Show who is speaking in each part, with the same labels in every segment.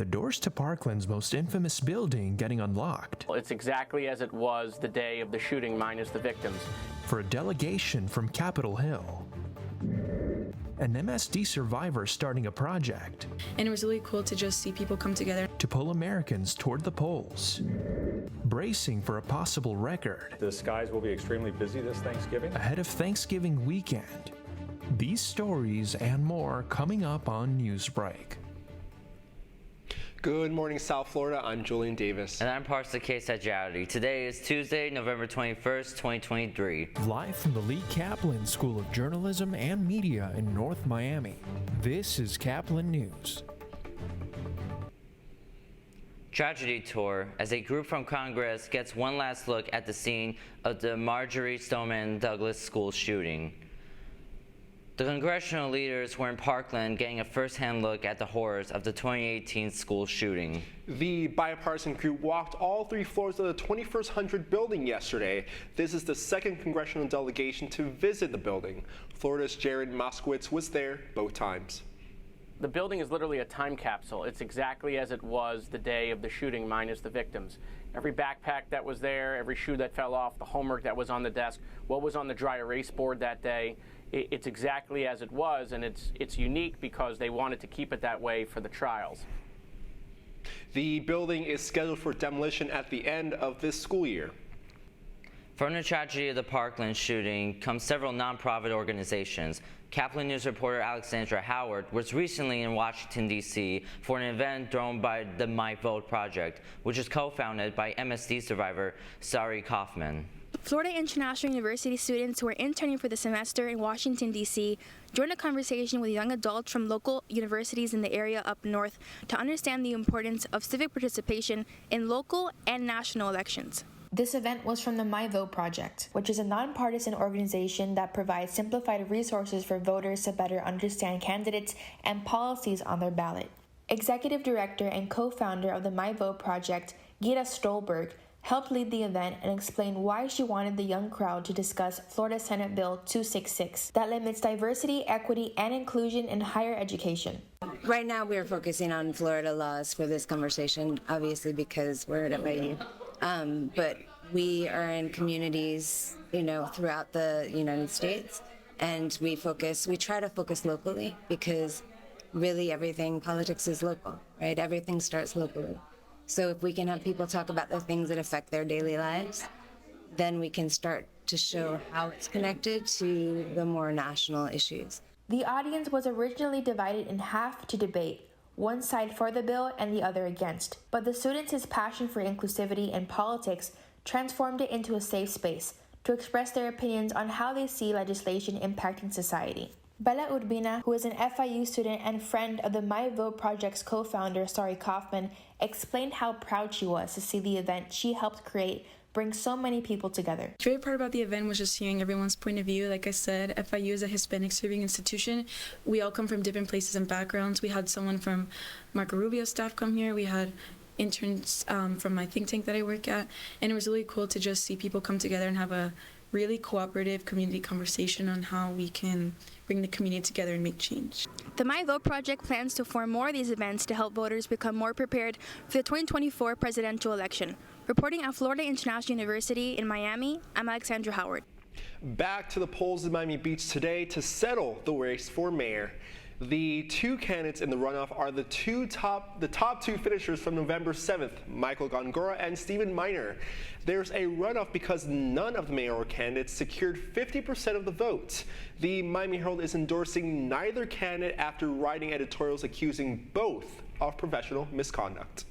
Speaker 1: The doors to Parkland's most infamous building getting unlocked.
Speaker 2: It's exactly as it was the day of the shooting, minus the victims.
Speaker 1: For a delegation from Capitol Hill. An MSD survivor starting a project.
Speaker 3: And it was really cool to just see people come together.
Speaker 1: To pull Americans toward the polls. Bracing for a possible record.
Speaker 4: The skies will be extremely busy this Thanksgiving.
Speaker 1: Ahead of Thanksgiving weekend. These stories and more coming up on Newsbreak.
Speaker 5: Good morning, South Florida. I'm Julian Davis.
Speaker 6: And I'm Parsa Sajjouti. Today is Tuesday, November 21st, 2023.
Speaker 1: Live from the Lee Caplin School of Journalism and Media in North Miami, this is Caplin News.
Speaker 6: Tragedy tour as a group from Congress gets one last look at the scene of the Marjorie Stoneman Douglas school shooting. The congressional leaders were in Parkland getting a first-hand look at the horrors of the 2018 school shooting.
Speaker 5: The bipartisan group walked all 3 floors of the 2100 building yesterday. This is the second congressional delegation to visit the building. Florida's Jared Moskowitz was there both times.
Speaker 2: The building is literally a time capsule. It's exactly as it was the day of the shooting, minus the victims. Every backpack that was there, every shoe that fell off, the homework that was on the desk, what was on the dry erase board that day, it's exactly as it was, and it's unique because they wanted to keep it that way for the trials.
Speaker 5: The building is scheduled for demolition at the end of this school year.
Speaker 6: From the tragedy of the Parkland shooting comes several nonprofit organizations. Caplin News reporter Alexandra Howard was recently in Washington, D.C. for an event thrown by the My Vote Project, which is co-founded by MSD survivor Sari Kaufman.
Speaker 7: Florida International University students who are interning for the semester in Washington, D.C. joined a conversation with young adults from local universities in the area up north to understand the importance of civic participation in local and national elections.
Speaker 8: This event was from the My Vote Project, which is a nonpartisan organization that provides simplified resources for voters to better understand candidates and policies on their ballot. Executive Director and co-founder of the My Vote Project, Gita Stolberg, helped lead the event and explain why she wanted the young crowd to discuss Florida Senate Bill 266 that limits diversity, equity, and inclusion in higher education.
Speaker 9: Right now we're focusing on Florida laws for this conversation, obviously because we're at FIU. But we are in communities, throughout the United States, and we try to focus locally because really politics is local, right? Everything starts locally. So if we can have people talk about the things that affect their daily lives, then we can start to show how it's connected to the more national issues.
Speaker 8: The audience was originally divided in half to debate, one side for the bill and the other against. But the students' passion for inclusivity and politics transformed it into a safe space to express their opinions on how they see legislation impacting society. Bella Urbina, who is an FIU student and friend of the My Vote Project's co-founder, Sari Kaufman, explained how proud she was to see the event she helped create bring so many people together.
Speaker 3: The favorite part about the event was just hearing everyone's point of view. Like I said, FIU is a Hispanic serving institution. We all come from different places and backgrounds. We had someone from Marco Rubio's staff come here. We had interns from my think tank that I work at. And it was really cool to just see people come together and have a really cooperative community conversation on how we can bring the community together and make change.
Speaker 7: The My Vote Project plans to form more of these events to help voters become more prepared for the 2024 presidential election. Reporting at Florida International University in Miami, I'm Alexandra Howard.
Speaker 5: Back to the polls in Miami Beach today to settle the race for mayor. The two candidates in the runoff are the top two finishers from November 7th, Michael Gongora and Stephen Miner. There's a runoff because none of the mayoral candidates secured 50% of the votes. The Miami Herald is endorsing neither candidate after writing editorials accusing both of professional misconduct.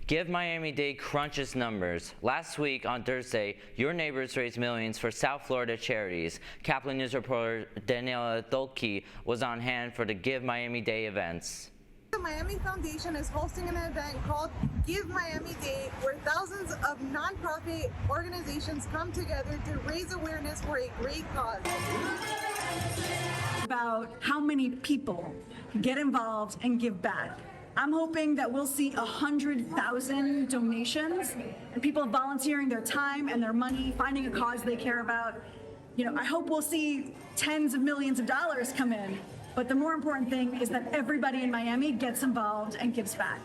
Speaker 6: Give Miami-Dade crunches numbers. Last week on Thursday, your neighbors raised millions for South Florida charities. Caplin News reporter Daniela Dolke was on hand for the Give Miami-Dade events.
Speaker 10: The Miami Foundation is hosting an event called Give Miami-Dade, where thousands of nonprofit organizations come together to raise awareness for a great cause.
Speaker 11: About how many people get involved and give back. I'm hoping that we'll see 100,000 donations and people volunteering their time and their money, finding a cause they care about. I hope we'll see tens of millions of dollars come in. But the more important thing is that everybody in Miami gets involved and gives back.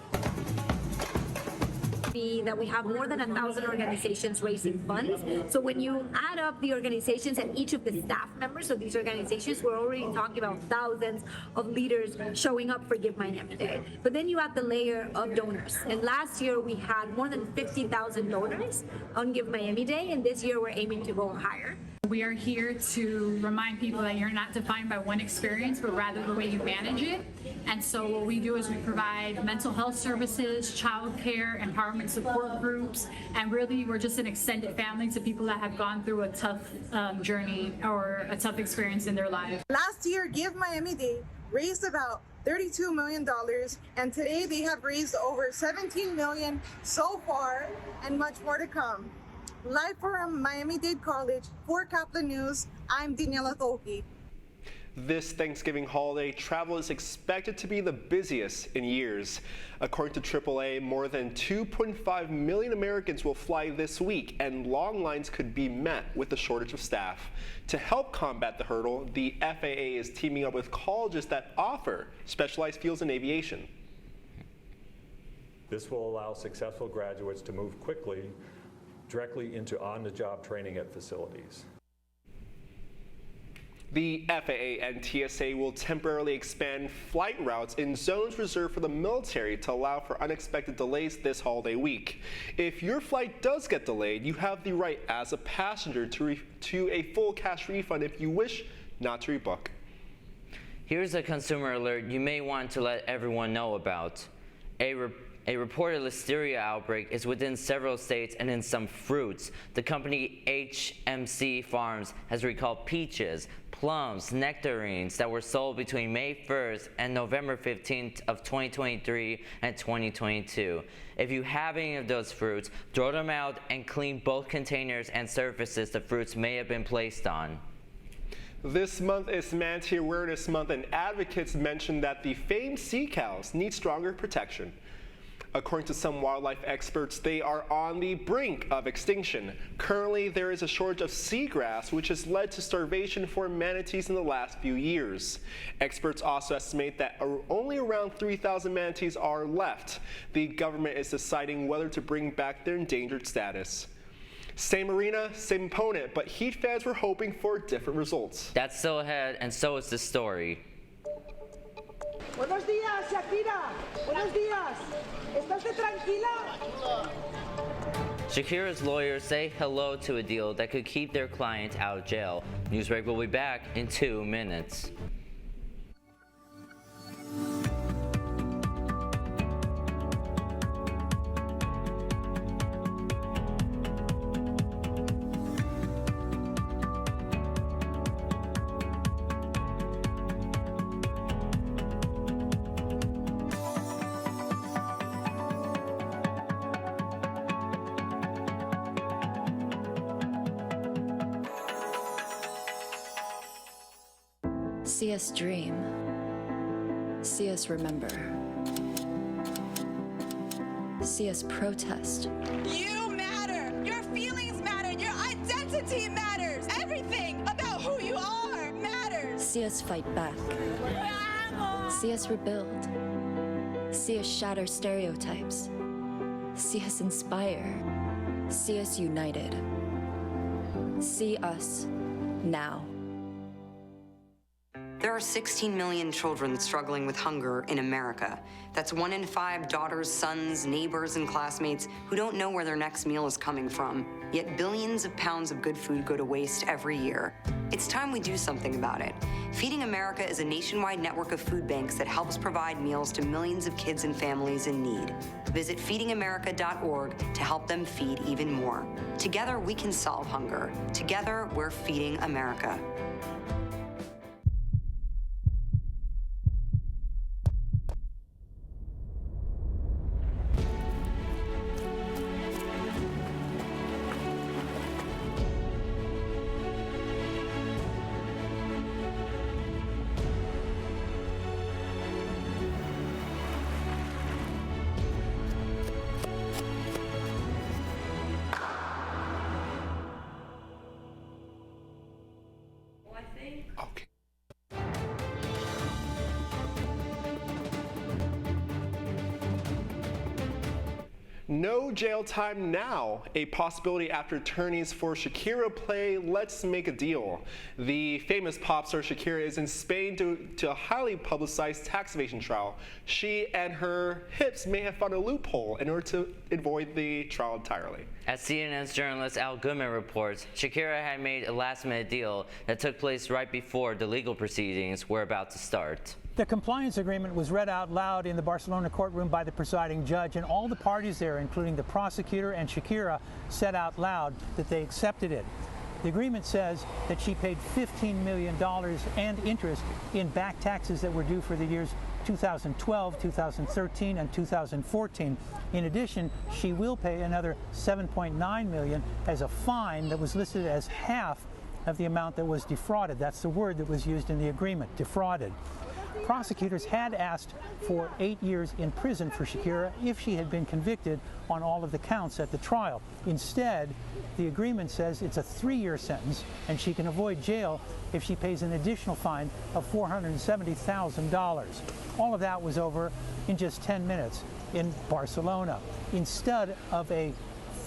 Speaker 12: happy that we have more than 1,000 organizations raising funds. So when you add up the organizations and each of the staff members of these organizations, we're already talking about thousands of leaders showing up for Give Miami Day. But then you add the layer of donors. And last year we had more than 50,000 donors on Give Miami Day, and this year we're aiming to go higher.
Speaker 13: We are here to remind people that you're not defined by one experience, but rather the way you manage it. And so what we do is we provide mental health services, childcare, empowerment support groups, and really we're just an extended family to people that have gone through a tough journey or a tough experience in their life.
Speaker 10: Last year, Give Miami Day raised about $32 million, and today they have raised over $17 million so far, and much more to come. Live from Miami-Dade College, for Caplin News, I'm Daniela Tolki.
Speaker 5: This Thanksgiving holiday, travel is expected to be the busiest in years. According to AAA, more than 2.5 million Americans will fly this week, and long lines could be met with the shortage of staff. To help combat the hurdle, the FAA is teaming up with colleges that offer specialized fields in aviation.
Speaker 4: This will allow successful graduates to move quickly directly into on-the-job training at facilities.
Speaker 5: The FAA and TSA will temporarily expand flight routes in zones reserved for the military to allow for unexpected delays this holiday week. If your flight does get delayed, you have the right as a passenger to a full cash refund if you wish not to rebook.
Speaker 6: Here's a consumer alert you may want to let everyone know about. A reported listeria outbreak is within several states and in some fruits. The company HMC Farms has recalled peaches, plums, nectarines that were sold between May 1st and November 15th of 2023 and 2022. If you have any of those fruits, throw them out and clean both containers and surfaces the fruits may have been placed on.
Speaker 5: This month is Manatee Awareness Month, and advocates mentioned that the famed sea cows need stronger protection. According to some wildlife experts, they are on the brink of extinction. Currently, there is a shortage of seagrass, which has led to starvation for manatees in the last few years. Experts also estimate that only around 3,000 manatees are left. The government is deciding whether to bring back their endangered status. Same arena, same opponent, but Heat fans were hoping for different results.
Speaker 6: That's still ahead, and so is the story.
Speaker 14: Buenos días, Shakira. Buenos días. ¿Estás tranquila?
Speaker 6: Shakira's lawyers say hello to a deal that could keep their client out of jail. Newsbreak will be back in 2 minutes.
Speaker 15: See us dream. See us remember. See us protest.
Speaker 16: You matter. Your feelings matter. Your identity matters. Everything about who you are matters.
Speaker 15: See us fight back. See us rebuild. See us shatter stereotypes. See us inspire. See us united. See us now.
Speaker 17: There are 16 million children struggling with hunger in America. That's 1 in 5 daughters, sons, neighbors, and classmates who don't know where their next meal is coming from. Yet billions of pounds of good food go to waste every year. It's time we do something about it. Feeding America is a nationwide network of food banks that helps provide meals to millions of kids and families in need. Visit feedingamerica.org to help them feed even more. Together, we can solve hunger. Together, we're feeding America.
Speaker 5: No jail time now, a possibility after attorneys for Shakira play Let's Make a Deal. The famous pop star Shakira is in Spain due to a highly publicized tax evasion trial. She and her hips may have found a loophole in order to avoid the trial entirely.
Speaker 6: As CNN's journalist Al Goodman reports, Shakira had made a last-minute deal that took place right before the legal proceedings were about to start.
Speaker 18: The compliance agreement was read out loud in the Barcelona courtroom by the presiding judge, and all the parties there, including the prosecutor and Shakira, said out loud that they accepted it. The agreement says that she paid $15 million and interest in back taxes that were due for the years 2012, 2013, and 2014. In addition, she will pay another $7.9 million as a fine that was listed as half of the amount that was defrauded. That's the word that was used in the agreement, defrauded. Prosecutors had asked for 8 years in prison for Shakira if she had been convicted on all of the counts at the trial. Instead, the agreement says it's a 3-year sentence, and she can avoid jail if she pays an additional fine of $470,000. All of that was over in just 10 minutes in Barcelona, instead of a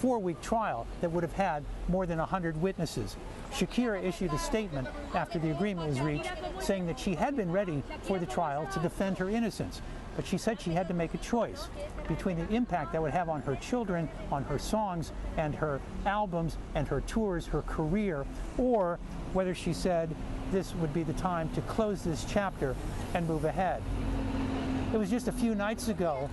Speaker 18: 4-week trial that would have had more than 100 witnesses. Shakira issued a statement after the agreement was reached, saying that she had been ready for the trial to defend her innocence, but she said she had to make a choice between the impact that would have on her children, on her songs and her albums and her tours, her career, or whether she said this would be the time to close this chapter and move ahead. It was just a few nights ago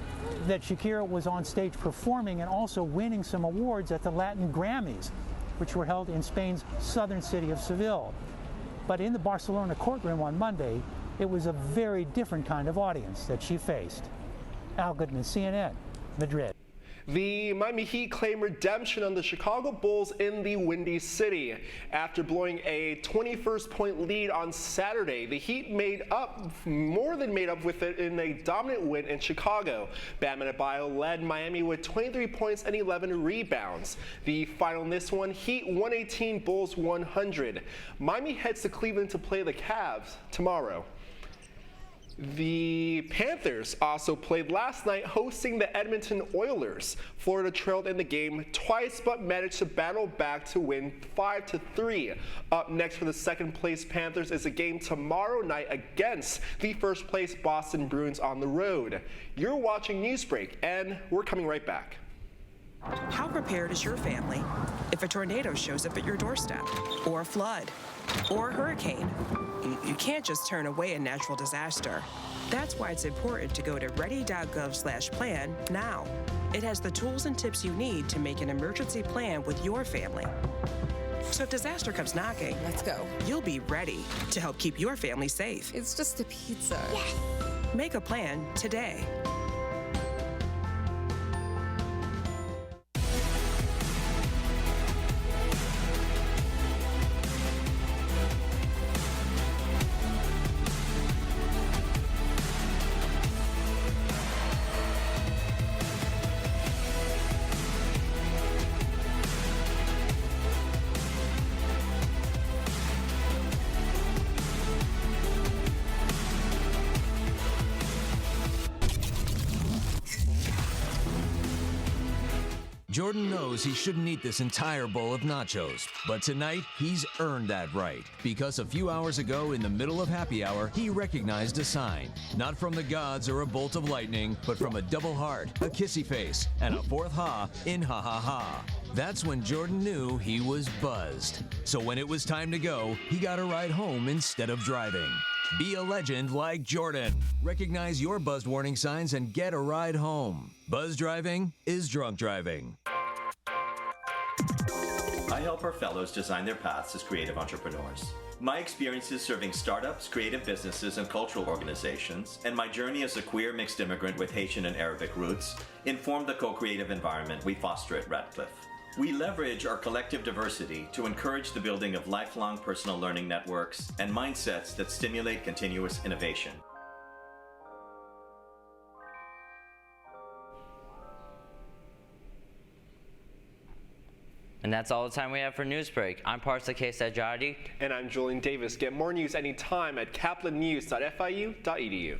Speaker 18: that Shakira was on stage performing and also winning some awards at the Latin Grammys, which were held in Spain's southern city of Seville. But in the Barcelona courtroom on Monday, it was a very different kind of audience that she faced. Al Goodman, CNN, Madrid.
Speaker 5: The Miami Heat claim redemption on the Chicago Bulls in the Windy City. After blowing a 21st-point lead on Saturday, the Heat more than made up with it in a dominant win in Chicago. Bam Adebayo led Miami with 23 points and 11 rebounds. The final in this one, Heat 118, Bulls 100. Miami heads to Cleveland to play the Cavs tomorrow. The Panthers also played last night hosting the Edmonton Oilers. Florida trailed in the game twice but managed to battle back to win 5-3. Up next for the second place Panthers is a game tomorrow night against the first place Boston Bruins on the road. You're watching Newsbreak, and we're coming right back.
Speaker 19: How prepared is your family if a tornado shows up at your doorstep, or a flood, or a hurricane? You can't just turn away a natural disaster. That's why it's important to go to ready.gov/plan now. It has the tools and tips you need to make an emergency plan with your family. So if disaster comes knocking, let's go. You'll be ready to help keep your family safe.
Speaker 20: It's just a pizza.
Speaker 19: Yes. Make a plan today.
Speaker 21: Jordan knows he shouldn't eat this entire bowl of nachos, but tonight he's earned that right, because a few hours ago in the middle of happy hour, he recognized a sign, not from the gods or a bolt of lightning, but from a double heart, a kissy face, and a fourth ha in ha ha ha. That's when Jordan knew he was buzzed. So when it was time to go, he got a ride home instead of driving. Be a legend like Jordan. Recognize your buzzed warning signs and get a ride home. Buzz driving is drunk driving.
Speaker 22: I help our fellows design their paths as creative entrepreneurs. My experiences serving startups, creative businesses, and cultural organizations, and my journey as a queer mixed immigrant with Haitian and Arabic roots, inform the co-creative environment we foster at Radcliffe. We leverage our collective diversity to encourage the building of lifelong personal learning networks and mindsets that stimulate continuous innovation.
Speaker 6: And that's all the time we have for Newsbreak. I'm Parsa Sajadi.
Speaker 5: And I'm Julian Davis. Get more news anytime at caplinnews.fiu.edu.